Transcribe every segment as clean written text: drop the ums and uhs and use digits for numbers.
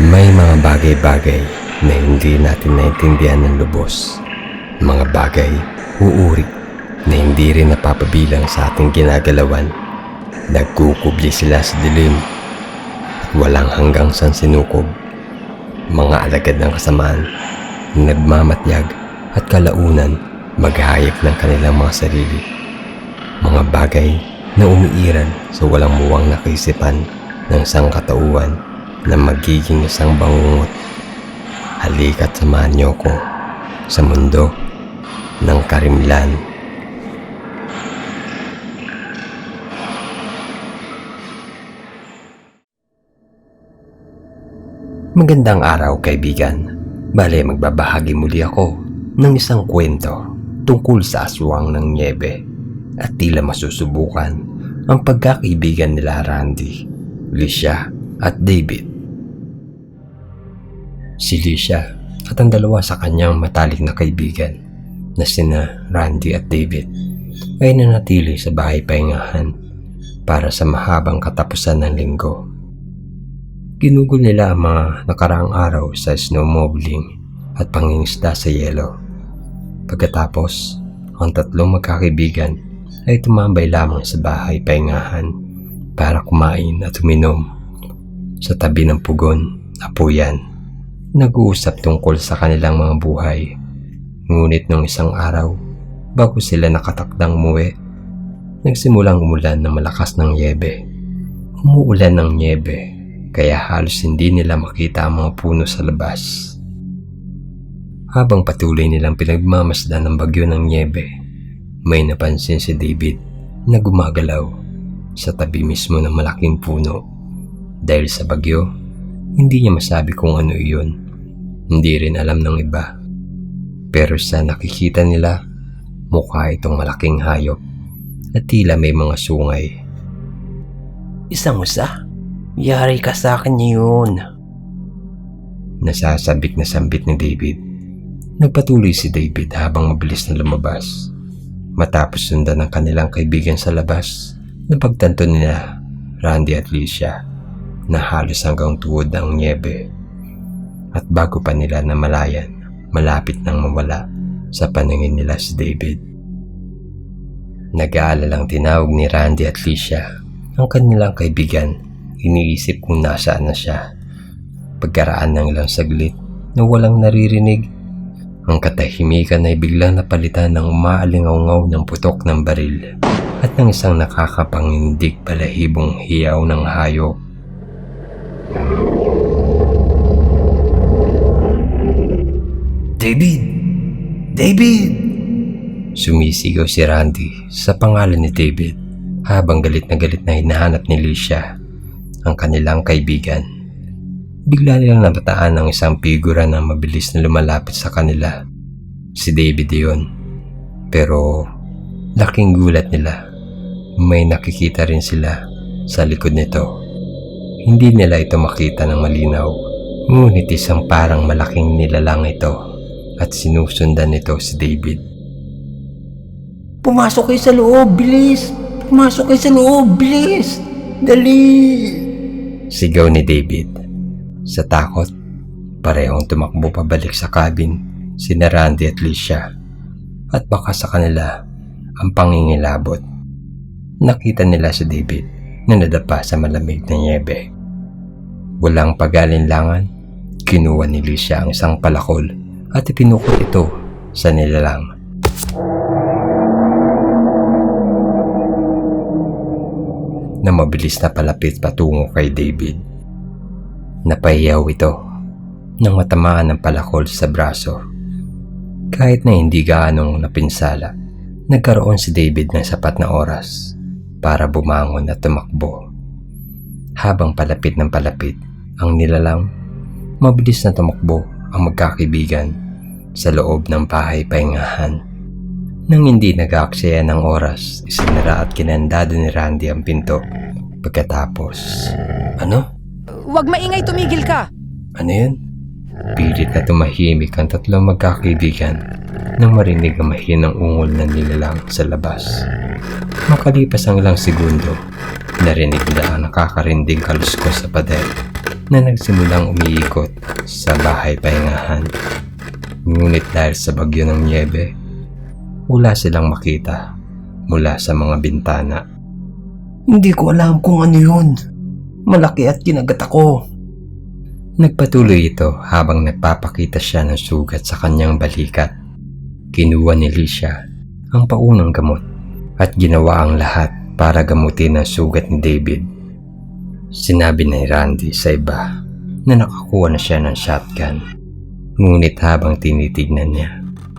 May mga bagay-bagay na hindi natin naintindihan ng lubos. Mga bagay, uuri, na hindi rin napapabilang sa ating ginagalawan. Nagkukubli sila sa dilim at walang hanggang sansinukob. Mga alagad ng kasamaan, nagmamatyag at kalaunan maghahayag ng kanilang mga sarili. Mga bagay na umiiral sa walang muwang na kaisipan ng sangkatauhan na magiging isang bangungot. Halika't samahan niyo ko sa mundo ng karimlan. Magandang araw, kaibigan. Bale, magbabahagi muli ako ng isang kwento tungkol sa aswang ng niebe at tila masusubukan ang pagkakaibigan nila Randy, Licia at David. Si Licia at ang dalawa sa kanyang matalik na kaibigan na sina Randy at David ay nanatili sa bahay pahingahan para sa mahabang katapusan ng linggo. Ginugol nila ang mga nakaraang araw sa snowmobiling at pangingisda sa yelo. Pagkatapos, ang tatlong magkakaibigan ay tumambay lamang sa bahay pahingahan para kumain at uminom. Sa tabi ng pugon, apuyan, nag-uusap tungkol sa kanilang mga buhay. Ngunit nung isang araw, bago sila nakatakdang umuwi, nagsimulang umulan ng malakas ng niebe. Umuulan ng niebe, kaya halos hindi nila makita ang mga puno sa labas. Habang patuloy nilang pinagmamasdan ng bagyo ng niebe, may napansin si David na gumagalaw sa tabi mismo ng malaking puno. Dahil sa bagyo, hindi niya masabi kung ano iyon. Hindi rin alam ng iba. Pero sa nakikita nila, mukha itong malaking hayop at tila may mga sungay. Isang usa? Yari ka sa akin yun. Nasasabik na sambit ni David. Nagpatuloy si David habang mabilis na lumabas. Matapos sundan ng kanilang kaibigan sa labas, napagtanto nila Randy at Licia na halos hanggang tuhod ang niebe. At bago pa nila namalayan, malapit nang mawala sa paningin nila si David. Nag-aalalang tinawag ni Randy at Licia ang kanilang kaibigan. Iniisip kung nasaan na siya. Pagkaraan ng ilang saglit na walang naririnig, ang katahimikan ay biglang napalitan ng umaalingaw ng putok ng baril at ng isang nakakapangindig balahibong hiyaw ng hayop. David! David! Sumisigaw si Randy sa pangalan ni David habang galit na hinahanap ni Licia ang kanilang kaibigan. Bigla nilang nabataan ng isang figura na mabilis na lumalapit sa kanila. Si David iyon. Pero laking gulat nila. May nakikita rin sila sa likod nito. Hindi nila ito makita ng malinaw. Ngunit isang parang malaking nilalang ito at sinusundan nito si David. Pumasok kayo sa loob, bilis! Pumasok kayo sa loob, bilis! Dali! Sigaw ni David. Sa takot, parehong tumakbo pabalik sa cabin sina Randy at Licia at baka sa kanila ang pangingilabot. Nakita nila si David na nadapa sa malamig na niebe. Walang pag-alinlangan, kinuha ni Licia ang isang palakol at ipinukot ito sa nilalang. Na mabilis na palapit patungo kay David. Napahiyaw ito nang matamaan ng palakol sa braso. Kahit na hindi gaanong napinsala, nagkaroon si David ng sapat na oras para bumangon at tumakbo. Habang palapit ng palapit ang nilalang, mabilis na tumakbo ang magkakaibigan sa loob ng bahay pahingahan. Nang hindi nag-aaksaya ng oras, isinara at kinandado ni Randy ang pinto. Pagkatapos, Ano? Huwag maingay, tumigil ka! ano yun? Pilit na tumahimik ang tatlong magkakaibigan nang marinig ang mahinang ungol ng nilalang sa labas. Makalipas ang ilang segundo, narinig nila ang nakakarinding kaluskos sa pader na nagsimulang umiikot sa bahay pahingahan. Ngunit dahil sa bagyo ng niyebe, wala silang makita mula sa mga bintana. Hindi ko alam kung ano yun. Malaki at kinagat ako. Nagpatuloy ito habang nagpapakita siya ng sugat sa kanyang balikat. Kinuha ni Licia ang paunang gamot at ginawa ang lahat para gamutin ang sugat ni David. Sinabi ni Randy sa iba na nakakuha na siya ng shotgun. Ngunit habang tinitignan niya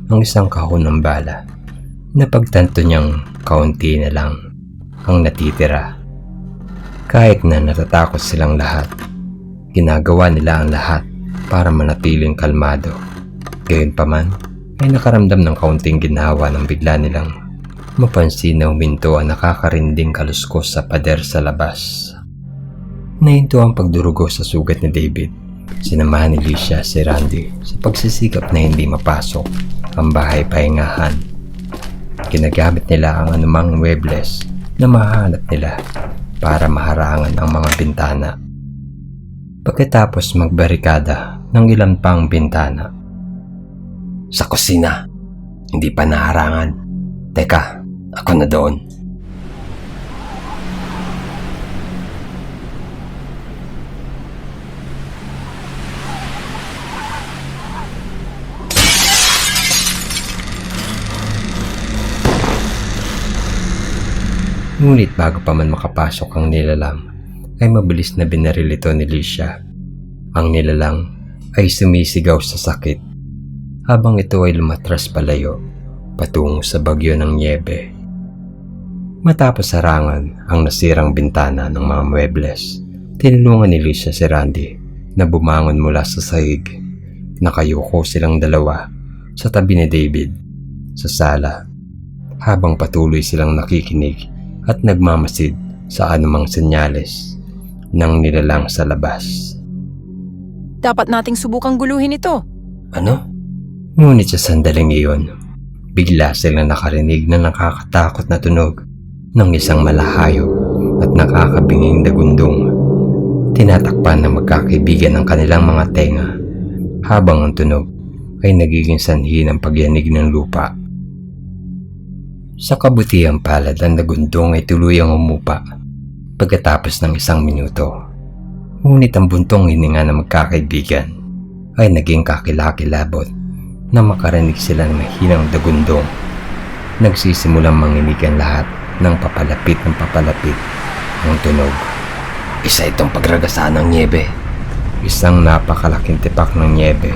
ang isang kahon ng bala, napagtanto niyang kaunti na lang ang natitira. Kahit na natatakot silang lahat, ginagawa nila ang lahat para manatiling kalmado. Gayunpaman ay nakaramdam ng kaunting ginhawa nang bigla nilang mapansin na huminto ang nakakarinding kaluskos sa pader sa labas. Nahinto ang pagdurugo sa sugat ni David. Sinamahan ni Licia si Randy sa pagsisikap na hindi mapasok ang bahay pahingahan. Ginagamit nila ang anumang muebles na mahanap nila para maharangan ang mga bintana. Pagkatapos magbarikada ng ilan pang bintana. Sa kusina, hindi pa naharangan. Teka, ako na doon. Ngunit bago pa man makapasok ang nilalang, ay mabilis na binaril ito ni Licia. Ang nilalang ay sumisigaw sa sakit habang ito ay lumatras palayo patungo sa bagyo ng niyebe. Matapos harangan ang nasirang bintana ng mga muebles, tinulungan ni Licia si Randy na bumangon mula sa sahig. Nakayuko silang dalawa sa tabi ni David sa sala habang patuloy silang nakikinig at nagmamasid sa anumang senyales ng nilalang sa labas. Dapat nating subukang guluhin ito. Ano? Ngunit sa sandaling iyon, bigla silang nakarinig na nakakatakot na tunog ng isang malahayo at nakakabinging dagundong. Tinatakpan ng magkakaibigan ang kanilang mga tenga habang ang tunog ay nagiging sanhi ng pagyanig ng lupa. Sa kabutihang palad, ang dagundong ay tuluyang umupa pagkatapos ng 1 minuto. Ngunit ang buntong hininga ng magkakaibigan ay naging kakilakilabot na makarinig sila ng mahinang dagundong. Nagsisimulang manginig ang lahat ng papalapit ang tunog. Isa itong pagragasaan ng niyebe. Isang napakalaking tipak ng niyebe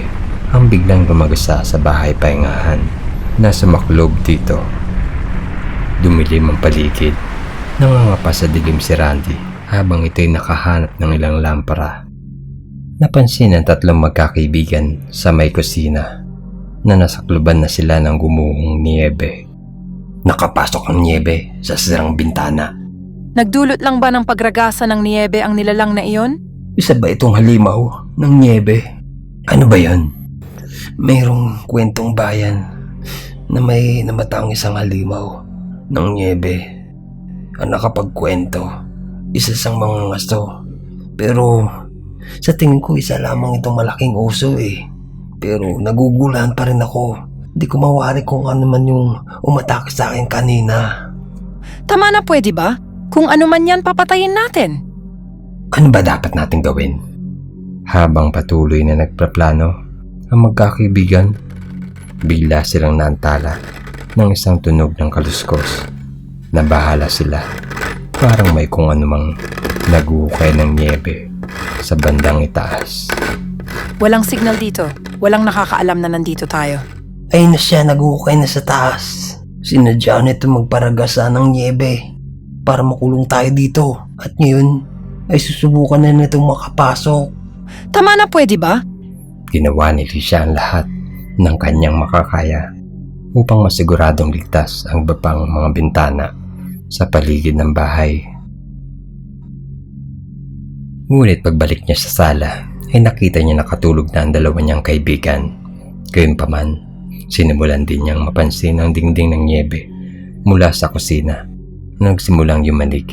ang biglang gumagasa sa bahay pahingahan na sumaklob dito. Dumilim ang paligid. Nangangapa sa dilim si Randy habang ito'y nakahanap ng ilang lampara. Napansin ang 3 magkakaibigan sa may kusina na nasakluban na sila ng gumuhong niyebe. Nakapasok ang niyebe sa sirang bintana. Nagdulot lang ba ng pagragasa ng niyebe ang nilalang na iyon? Isa ba itong halimaw ng niyebe? Ano ba yon? Mayroong kwentong bayan na may namataang isang halimaw ng niyebe. Ang nakapagkwento, isa sang mga ngasto. Pero sa tingin ko isa lamang itong malaking oso eh. Pero nagugulahan pa rin ako. Di ko mawari kung ano man yung umatake sa akin kanina. Tama na, pwede ba? Kung ano man yan, papatayin natin. Ano ba dapat natin gawin? Habang patuloy na nagpaplano ang magkakaibigan, bigla silang naantala ng isang tunog ng kaluskos. Nabahala sila, parang may kung anumang naguhukay ng niyebe sa bandang itaas. Walang signal dito. Walang nakakaalam na nandito tayo. Ay na siya, naguhukay na sa taas. Sinadya nito magparagasa ng niyebe para makulong tayo dito. At ngayon ay susubukan na nitong makapasok. Tama na, pwede ba? Ginawa ni Licia ang lahat ng kanyang makakaya upang masiguradong ligtas ang iba pang mga bintana sa paligid ng bahay. Ngunit pagbalik niya sa sala ay nakita niya nakatulog na ang 2 niyang kaibigan. Gayunpaman, sinimulan din niyang mapansin ang dingding ng niyebe mula sa kusina. Nagsimulang yumanig.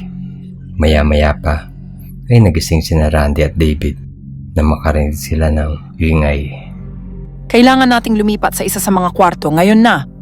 Maya-maya pa ay nagising sina Randy at David na makarinig sila ng ingay. Kailangan nating lumipat sa isa sa mga kwarto ngayon na.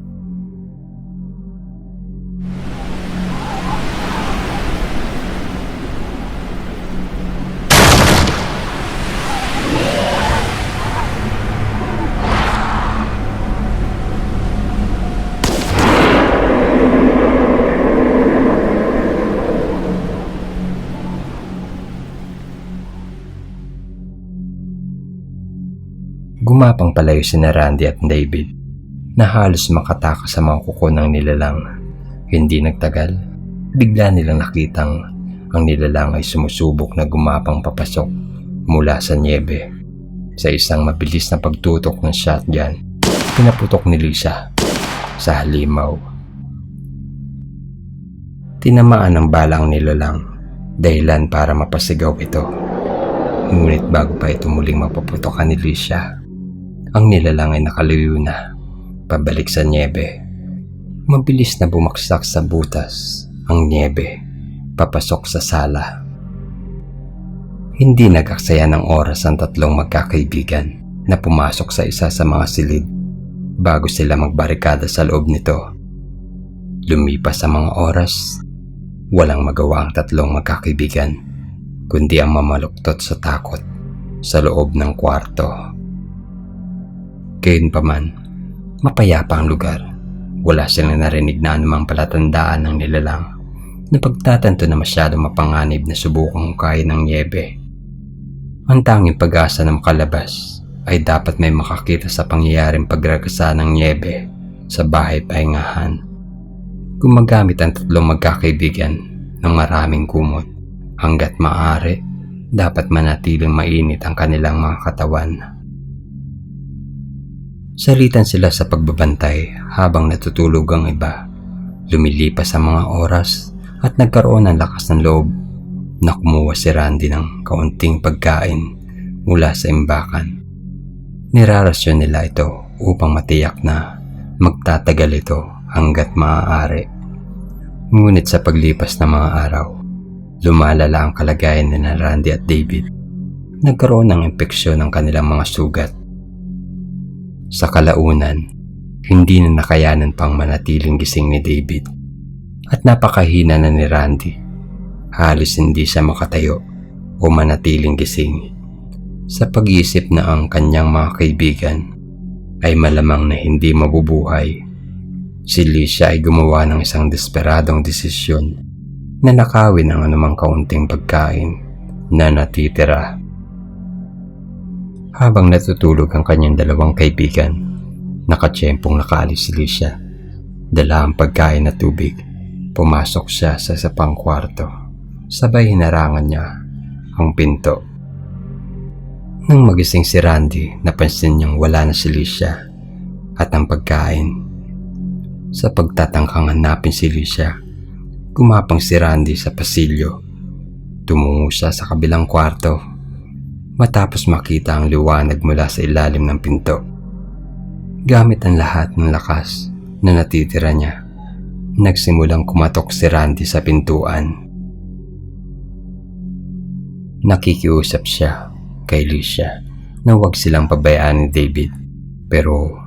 Gumapang palayo sina Randy at David na halos makatakas sa mga kuko ng nilalang. Hindi nagtagal, bigla nilang nakitang ang nilalang ay sumusubok na gumapang papasok mula sa niebe. Sa isang mabilis na pagtutok ng shotgun, pinaputok ni Lisa sa halimaw. Tinamaan ng bala ang nilalang, dahilan para mapasigaw ito. Ngunit bago pa ito muling mapaputokan ni Lisa, ang nilalang ay nakaluyo na, pabalik sa niebe. Mabilis na bumaksak sa butas ang niebe, papasok sa sala. Hindi nag-aksaya ng oras ang tatlong magkakaibigan na pumasok sa isa sa mga silid bago sila magbarikada sa loob nito. Lumipas ang mga oras, walang magawa ang tatlong magkakaibigan, kundi ang mamaluktot sa takot sa loob ng kwarto. Gayunpaman, mapayapa ang lugar. Wala silang narinig na anumang palatandaan ng nilalang na pagtatanto na masyadong mapanganib na subukang hukayin ng niebe. Ang tanging pag-asa na makalabas ay dapat may makakita sa pangyayaring pagragasa ng niebe sa bahay pahingahan. Gumagamit ang tatlong magkakaibigan ng maraming kumot. Hanggat maaari, dapat manatiling mainit ang kanilang mga katawan. Salitan sila sa pagbabantay habang natutulog ang iba. Lumilipas ang mga oras at nagkaroon ng lakas ng loob na kumuha si Randy ng kaunting pagkain mula sa imbakan. Nirarasyon nila ito upang matiyak na magtatagal ito hanggat maaari. Ngunit sa paglipas ng mga araw, lumalala ang kalagayan ni Randy at David. Nagkaroon ng impeksyon ng kanilang mga sugat. Sa kalaunan, hindi na nakayanan pang manatiling gising ni David at napakahina na ni Randy. Halos hindi siya makatayo o manatiling gising sa pag-iisip na ang kanyang mga kaibigan ay malamang na hindi mabubuhay. Si Lisa ay gumawa ng isang desperadong desisyon na nakawin ang anumang kaunting pagkain na natitira. Habang natutulog ang kanyang dalawang kaibigan, nakatsyempong nakaalis si Lisa. Dala ang pagkain at tubig. Pumasok siya sa isa pang kwarto. Sabay hinarangan niya ang pinto. Nang magising si Randy, napansin niyang wala na si Lisa at ang pagkain. Sa pagtatangkang hanapin si Lisa, gumapang si Randy sa pasilyo. Tumungo siya sa kabilang kwarto matapos makita ang liwanag mula sa ilalim ng pinto. Gamit ang lahat ng lakas na natitira niya, nagsimulang kumatok si Randy sa pintuan. Nakikiusap siya kay Lisa na huwag silang pabayaan ni David, pero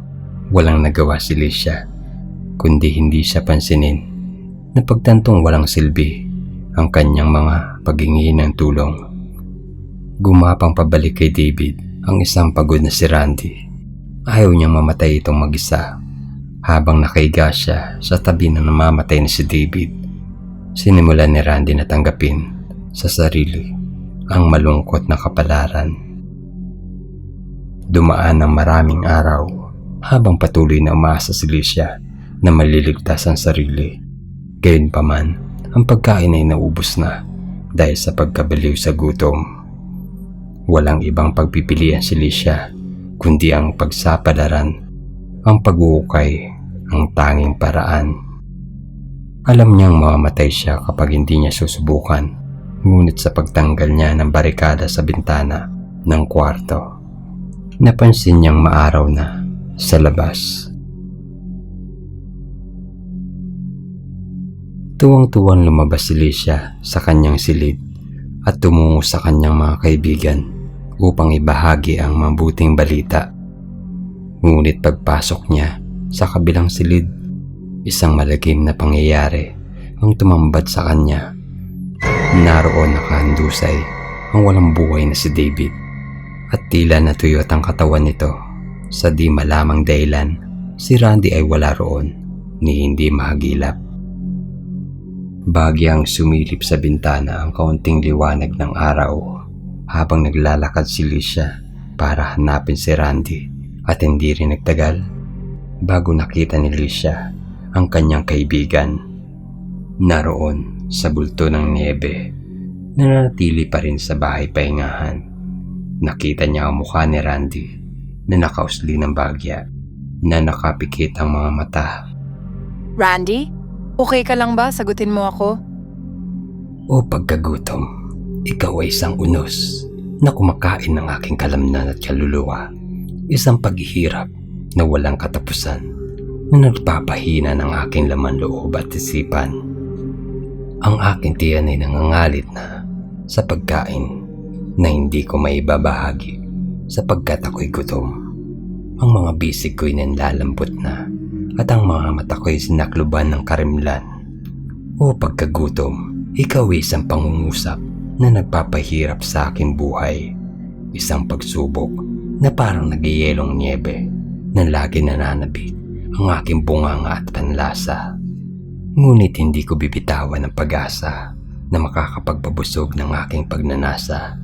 walang nagawa si Lisa kundi hindi siya pansinin na pagtantong walang silbi ang kanyang mga paghingi ng tulong. Gumapang pabalik kay David ang isang pagod na si Randy. Ayaw niyang mamatay itong mag-isa. Habang nakahiga siya sa tabi ng namamatay na si David, sinimulan ni Randy na tanggapin sa sarili ang malungkot na kapalaran. Dumaan ng maraming araw habang patuloy na umaasa si Lisa na maliligtas ang sarili. Gayunpaman, ang pagkain ay naubos na dahil sa pagkabaliw sa gutom. Walang ibang pagpipilian si Lisa kundi ang pagsapalaran, ang pag-uukay, ang tanging paraan. Alam niyang mamamatay siya kapag hindi niya susubukan, ngunit sa pagtanggal niya ng barikada sa bintana ng kwarto, napansin niyang maaraw na sa labas. Tuwang-tuwang lumabas si Lisa sa kanyang silid at tumungo sa kanyang mga kaibigan. upang ibahagi ang mabuting balita. Ngunit pagpasok niya sa kabilang silid, isang malagim na pangyayari ang tumambad sa kanya. Naroon nakahandusay ang walang buhay na si David at tila natuyot ang katawan nito. Sa di malamang dahilan, si Randy ay wala roon ni hindi mahagilap. Bagyang sumilip sa bintana ang kaunting liwanag ng araw habang naglalakad si Licia para hanapin si Randy, at hindi rin nagtagal bago nakita ni Licia ang kanyang kaibigan. Naroon sa bulto ng niebe, nananatili pa rin sa bahay pahingahan. Nakita niya ang mukha ni Randy na nakausli ng bagya, na nakapikit ang mga mata. Randy? Okay ka lang ba? Sagutin mo ako. O pagkagutom, ikaw ay isang unos na kumakain ng aking kalamnan at kaluluwa. Isang paghihirap na walang katapusan na nagpapahina ng aking laman loob at isipan. Ang aking tiyan ay nangangalit na sa pagkain na hindi ko maibabahagi sapagkat ako'y gutom. Ang mga bisig ko'y nanlalambot na at ang mga mata ko'y sinakluban ng karimlan. O pagkagutom, ikaw ay isang pangungusap na nagpapahirap sa aking buhay. Isang pagsubok na parang nagyayelong niebe na lagi nananabit ang aking bunganga at panlasa. Ngunit hindi ko bibitawan ang pag-asa na makakapagpabusog ng aking pagnanasa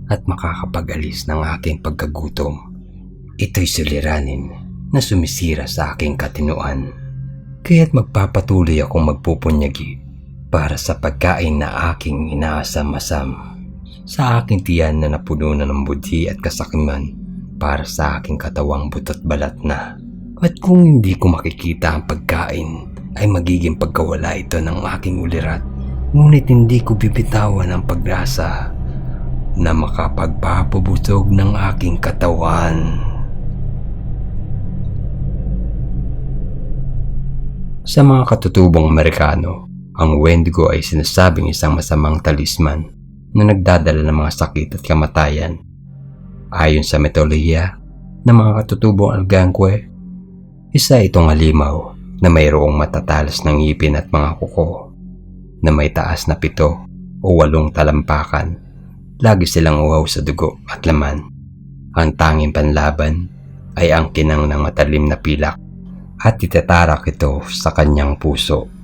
at makakapag-alis ng aking pagkagutom. Ito'y suliranin na sumisira sa aking katinuan. Kaya't magpapatuloy akong magpupunyagi para sa pagkain na aking inaasam-asam, sa aking tiyan na napuno na ng budhi at kasakiman, para sa aking katawang butot balat na. At kung hindi ko makikita ang pagkain, ay magiging pagkawala ito ng aking ulirat. Ngunit hindi ko bibitawan ang pag-asa na makapagpapabusog ng aking katawan. Sa mga katutubong Amerikano, ang Wendigo ay sinasabing isang masamang talisman na nagdadala ng mga sakit at kamatayan. Ayon sa mitolohiya ng mga katutubong Algonquin, isa itong halimaw na mayroong matatalas ng ngipin at mga kuko, na may taas na 7 o 8 talampakan. Lagi silang uhaw sa dugo at laman. Ang tanging panlaban ay ang kinang ng matalim na pilak at itatarak ito sa kanyang puso.